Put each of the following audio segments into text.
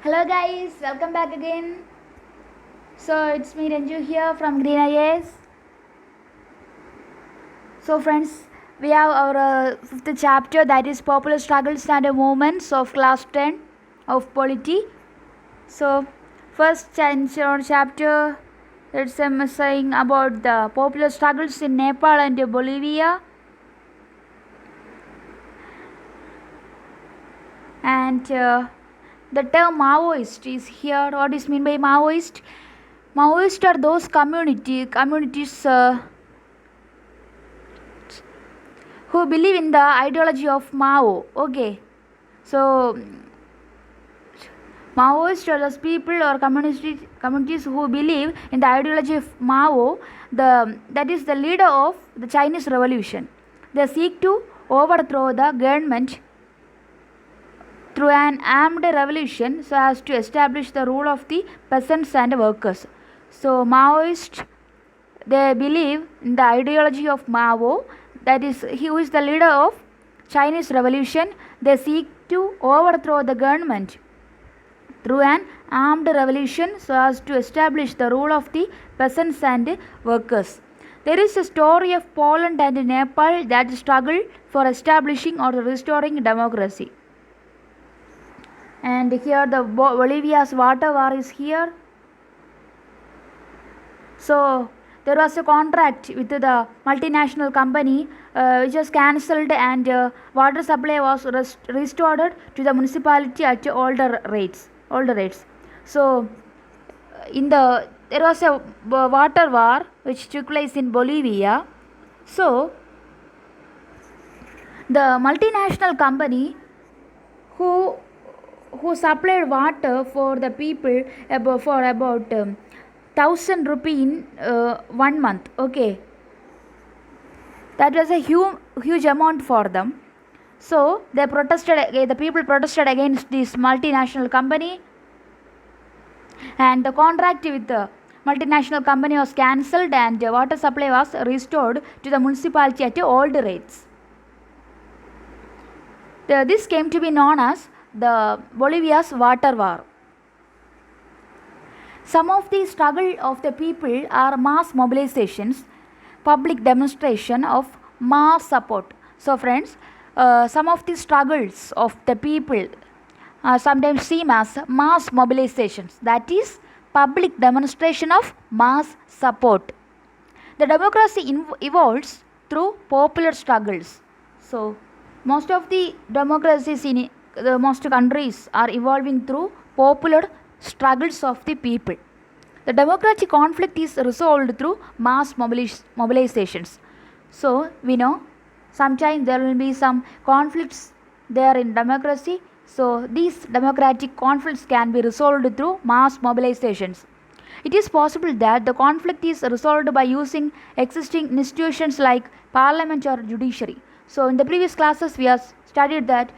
Hello guys, welcome back again. So it's me Renju here from Green IAS. So friends, we have our fifth chapter, that is Popular Struggles and Movements of class 10 of Polity. So first chapter, it's saying about the popular struggles in Nepal and Bolivia. And the term Maoist is here. What is meant by Maoist? Maoist are those communities who believe in the ideology of Mao. Okay, so Maoists are those people or communities who believe in the ideology of Mao, that is the leader of the Chinese Revolution. They seek to overthrow the government through an armed revolution so as to establish the rule of the peasants and workers. So Maoists, they believe in the ideology of Mao, that is he who is the leader of Chinese Revolution. They seek to overthrow the government through an armed revolution so as to establish the rule of the peasants and workers. There is a story of Poland and Nepal that struggle for establishing or restoring democracy. And here the Bolivia's water war is here. So there was a contract with the multinational company which was cancelled, and water supply was restored to the municipality at older rates. So there was a water war which took place in Bolivia. So the multinational company who supplied water for the people for about 1,000 rupee in 1 month. Okay, that was a huge amount for them. So they protested. The people protested against this multinational company, and the contract with the multinational company was cancelled, and the water supply was restored to the municipality at old rates. This came to be known as the Bolivia's water war. Some of the struggle of the people are mass mobilizations, public demonstration of mass support. So friends, some of the struggles of the people sometimes seem as mass mobilizations, that is public demonstration of mass support. The democracy evolves through popular struggles. So most of the democracies in the most countries are evolving through popular struggles of the people. The democratic conflict is resolved through mass mobilizations. So we know sometimes there will be some conflicts there in democracy. So these democratic conflicts can be resolved through mass mobilizations. It is possible that the conflict is resolved by using existing institutions like parliament or judiciary. So in the previous classes we have studied that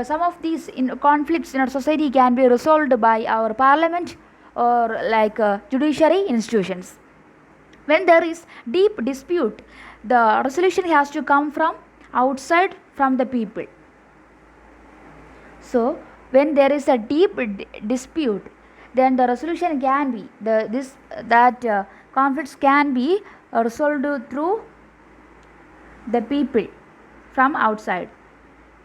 some of these conflicts in our society can be resolved by our parliament or like judiciary institutions. When there is deep dispute, the resolution has to come from outside, from the people. So when there is a deep dispute, then the resolution can be conflicts can be resolved through the people from outside.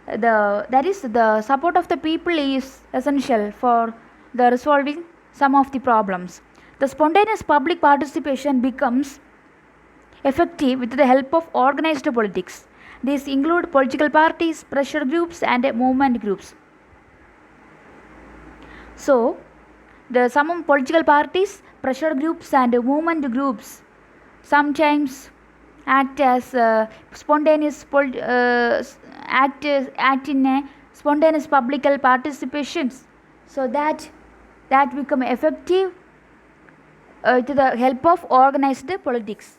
That is, the support of the people is essential for the resolving some of the problems. The spontaneous public participation becomes effective with the help of organized politics. These include political parties, pressure groups, and movement groups. So some political parties, pressure groups, and movement groups sometimes act as act in a spontaneous public participations, so that become effective to the help of organized politics.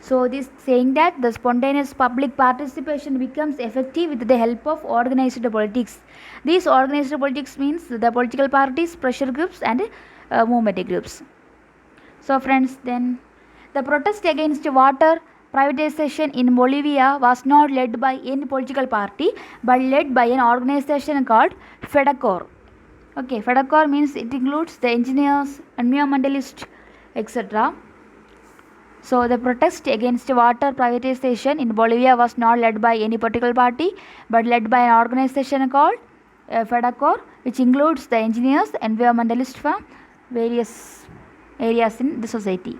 So this saying that the spontaneous public participation becomes effective with the help of organized politics. These organized politics means the political parties, pressure groups, and movement groups. So friends, then the protest against water privatization in Bolivia was not led by any political party but led by an organization called FEDECOR. Okay, FEDECOR means it includes the engineers, environmentalists, etc. So the protest against water privatization in Bolivia was not led by any political party but led by an organization called FEDECOR, which includes the engineers, environmentalists from various areas in the society.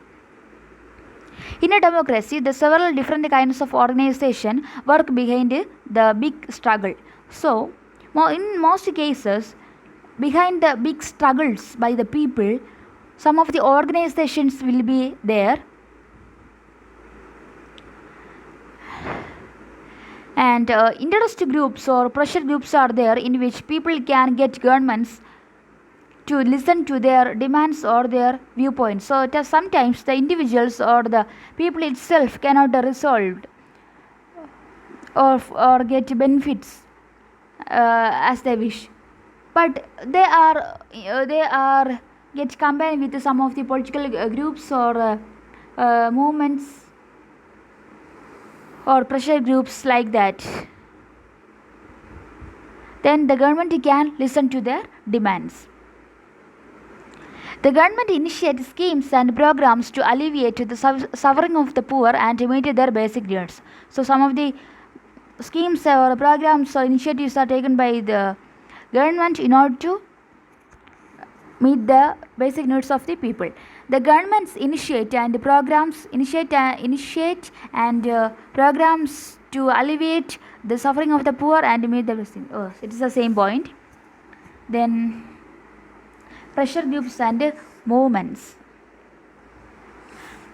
In a democracy, the several different kinds of organization work behind the big struggle. So, in most cases, behind the big struggles by the people, some of the organizations will be there. And interest groups or pressure groups are there in which people can get governments to listen to their demands or their viewpoints. So sometimes the individuals or the people itself cannot resolve or get benefits as they wish, but they are get combined with some of the political groups or movements or pressure groups like that. Then the government can listen to their demands. The government initiates schemes and programs to alleviate the suffering of the poor and meet their basic needs. So some of the schemes or programs or initiatives are taken by the government in order to meet the basic needs of the people. The governments initiate programs to alleviate the suffering of the poor and meet the basic. It is the same point. Then pressure groups and movements.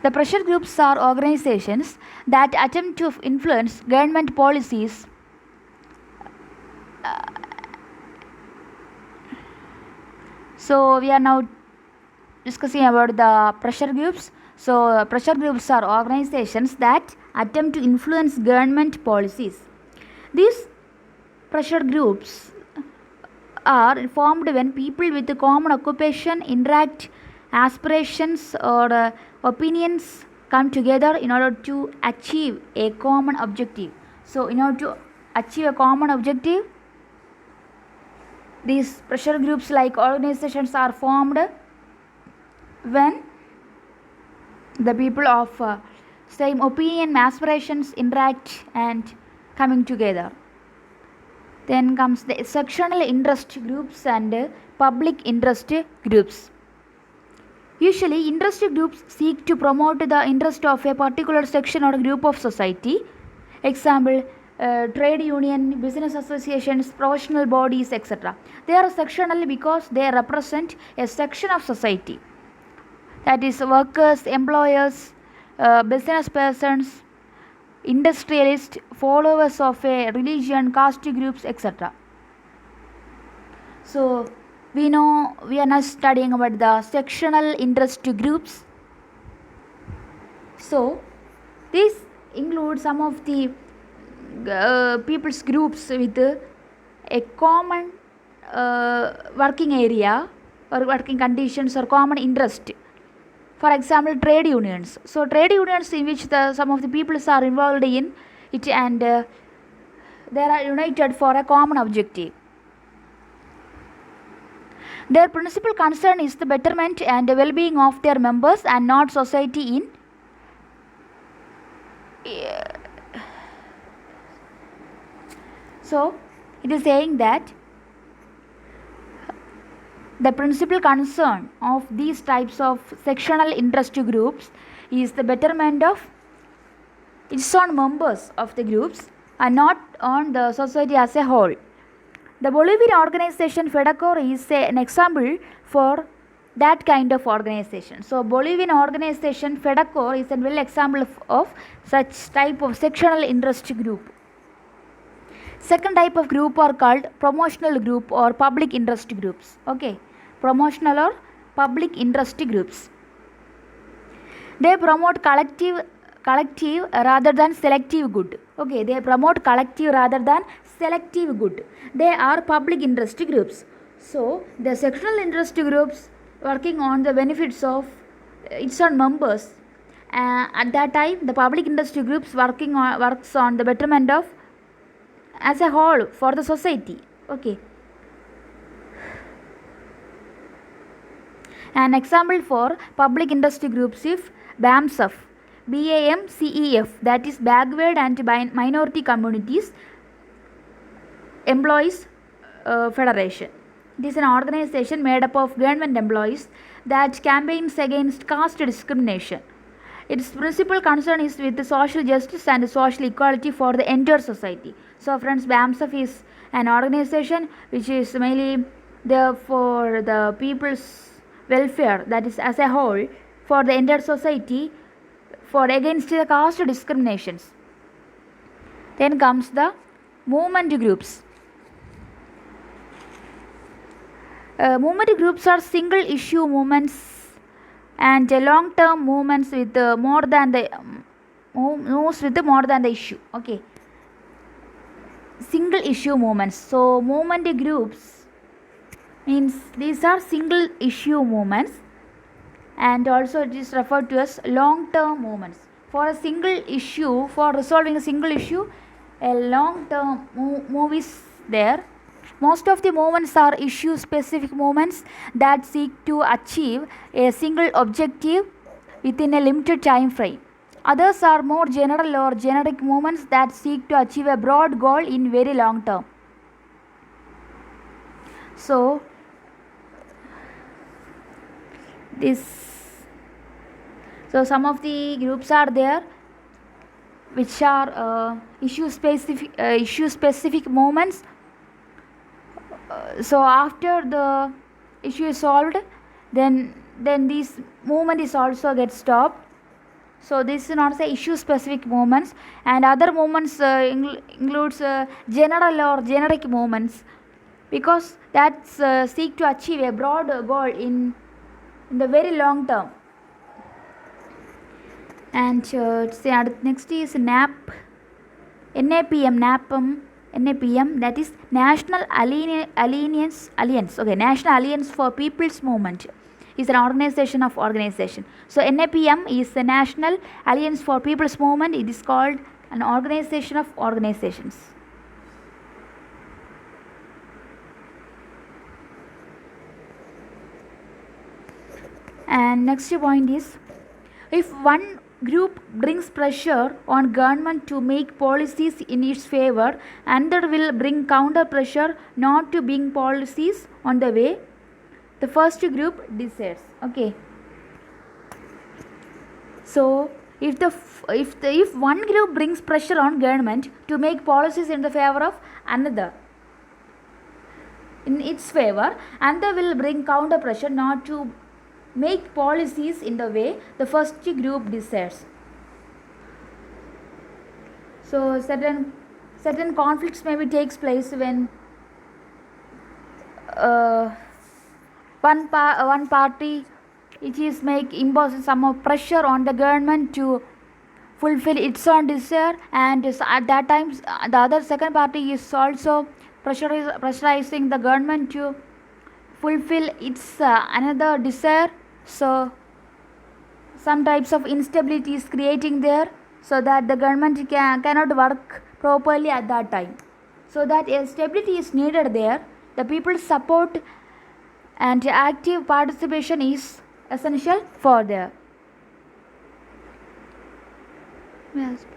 The pressure groups are organizations that attempt to influence government policies so we are now discussing about the pressure groups. So pressure groups are organizations that attempt to influence government policies. These pressure groups are formed when people with a common occupation, interact, aspirations or opinions come together in order to achieve a common objective. So in order to achieve a common objective, these pressure groups like organizations are formed when the people of same opinion, aspirations interact and coming together. Then comes the sectional interest groups and public interest groups. Usually interest groups seek to promote the interest of a particular section or group of society. Example, trade union, business associations, professional bodies, etc. They are sectional because they represent a section of society, that is workers, employers, business persons, industrialists, followers of a religion, caste groups, etc. So we know we are now studying about the sectional interest groups. So these include some of the people's groups with a common working area or working conditions or common interest. For example, trade unions. So trade unions in which some of the peoples are involved in it and they are united for a common objective. Their principal concern is the betterment and the well-being of their members and not society in So it is saying that the principal concern of these types of sectional interest groups is the betterment of its own members of the groups and not on the society as a whole. The Bolivian organization FEDECOR is an example for that kind of organization. So Bolivian organization FEDECOR is a well example of such type of sectional interest group. Second type of group are called promotional group or public interest groups. Okay, promotional or public interest groups. They promote collective rather than selective good. Okay, they promote collective rather than selective good. They are public interest groups. So the sectional interest groups working on the benefits of its own members At that time, the public industry groups works on the betterment of as a whole for the society. Okay. An example for public industry groups is BAMCEF, BAMCEF, that is Backward and Minority Communities Employees Federation. It is an organization made up of government employees that campaigns against caste discrimination. Its principal concern is with the social justice and social equality for the entire society. So friends, BAMCEF is an organization which is mainly there for the people's welfare, that is as a whole, for the entire society, for against the caste discriminations. Then comes the movement groups. Movement groups are single issue movements and long term movements with more than the moves with more than the issue. Okay, single issue movements. So movement groups means these are single issue movements, and also it is referred to as long term movements. For a single issue, for resolving a single issue, a long term move is there. Most of the movements are issue specific movements that seek to achieve a single objective within a limited time frame. Others are more general or generic movements that seek to achieve a broad goal in very long term. So some of the groups are there which are issue specific movements. So after the issue is solved, then this movement is also get stopped. So this is not say issue specific movements, and other movements includes general or generic movements, because that seek to achieve a broad goal in the very long term. And next is NAPM, that is National Alliance. Okay, National Alliance for People's Movement is an organization of organization. So NAPM is the National Alliance for People's Movement. It is called an organization of organizations. And next point is, if one group brings pressure on government to make policies in its favor, another will bring counter pressure not to bring policies on the way the first group decides. Okay, so if one group brings pressure on government to make policies in the favor of another, in its favor, another will bring counter pressure not to make policies in the way the first group decides. So certain conflicts maybe takes place when one party which is imposing some pressure on the government to fulfill its own desire, and at that time the other second party is also pressurizing the government to fulfill its another desire. So some types of instability is creating there, so that the government cannot work properly at that time. So that stability is needed there. The people's support and active participation is essential for there. Yes.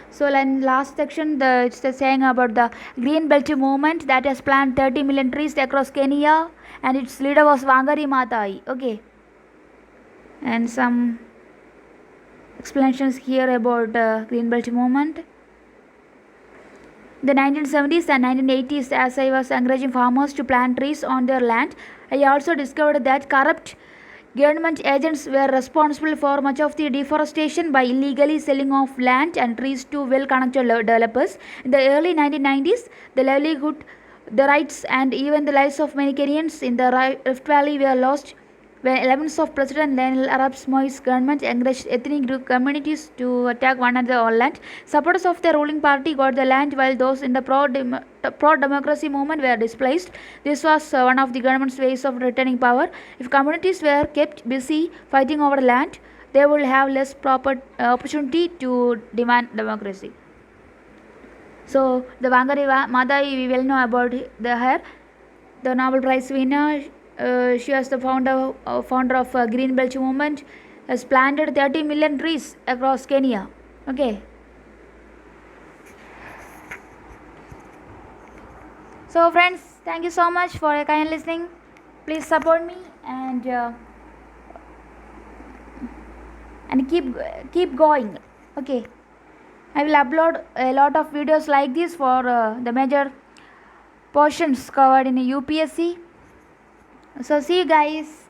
So in last section, it's the saying about the Green Belt movement that has planted 30 million trees across Kenya, and its leader was Wangari Maathai. Okay, and some explanations here about Green Belt movement. The 1970s and 1980s, as I was encouraging farmers to plant trees on their land, I also discovered that corrupt government agents were responsible for much of the deforestation by illegally selling off land and trees to well-connected developers. In the early 1990s, the livelihood, the rights, and even the lives of many Kenyans in the Rift Valley were lost when elements of President Lionel Arap Moi's government encouraged ethnic group communities to attack one another on land. Supporters of the ruling party got the land, while those in the pro-democracy movement were displaced. This was one of the government's ways of retaining power. If communities were kept busy fighting over land, they will have less proper opportunity to demand democracy. So the Wangari Maathai, we well know about her, the Nobel Prize winner. She was the founder of Green Belt movement. Has planted 30 million trees across Kenya. Okay. So friends, thank you so much for your kind listening. Please support me and keep going. Okay. I will upload a lot of videos like this for the major portions covered in UPSC. So see you guys.